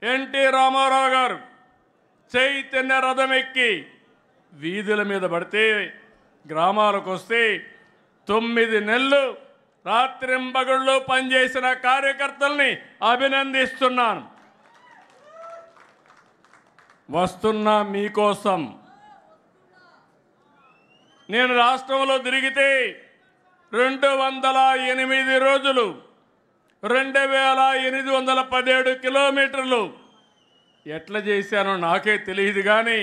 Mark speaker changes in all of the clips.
Speaker 1: NT Ramarao గారు చైతన్య రథం ఎక్కి వీధుల మీద పడితే గ్రామాలకు వస్తే 9 నెలలు రాత్రింబగళ్ళు పనిచేసిన కార్యకర్తల్ని అభినందిస్తున్నాను. వస్తున్నా మీకోసం. నేను రాష్ట్రంలో తిరిగితే 208 రోజులు 2817 కిలోమీటర్లు ఎట్లా చేశానో నాకే తెలియదు, కానీ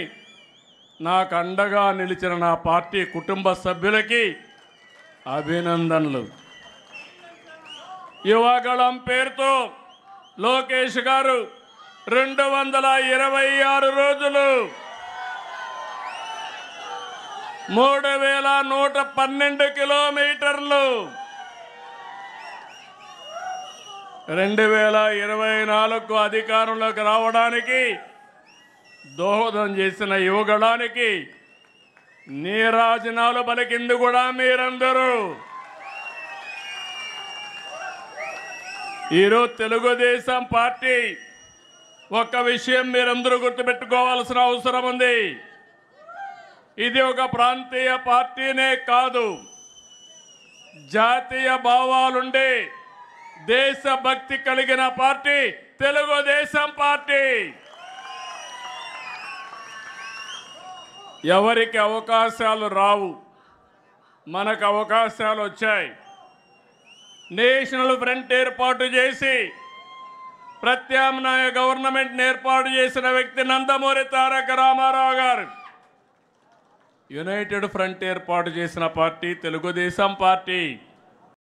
Speaker 1: నాకు అండగా నిలిచిన నా పార్టీ కుటుంబ సభ్యులకి అభినందనలు. యువగళం పేరుతో లోకేష్ గారు 226 రోజులు 3112 కిలోమీటర్లు 2024 అధికారంలోకి రావడానికి దోహదం చేసిన యువగళానికి నీరాజనాలు పలికింది కూడా మీరందరూ. ఈరోజు తెలుగుదేశం పార్టీ ఒక విషయం మీరందరూ గుర్తుపెట్టుకోవాల్సిన అవసరం ఉంది. ఇది ఒక ప్రాంతీయ పార్టీనే కాదు, జాతీయ భావాలుండే దేశభక్తి కలిగిన పార్టీ తెలుగుదేశం పార్టీ. ఎవరికి అవకాశాలు రావు, మనకు అవకాశాలు వచ్చాయి. నేషనల్ ఫ్రంట్ ఏర్పాటు చేసి ప్రత్యామ్నాయ గవర్నమెంట్ ఏర్పాటు చేసిన వ్యక్తి నందమూరి తారక రామారావు గారు. యునైటెడ్ ఫ్రంట్ ఏర్పాటు చేసిన పార్టీ తెలుగుదేశం పార్టీ.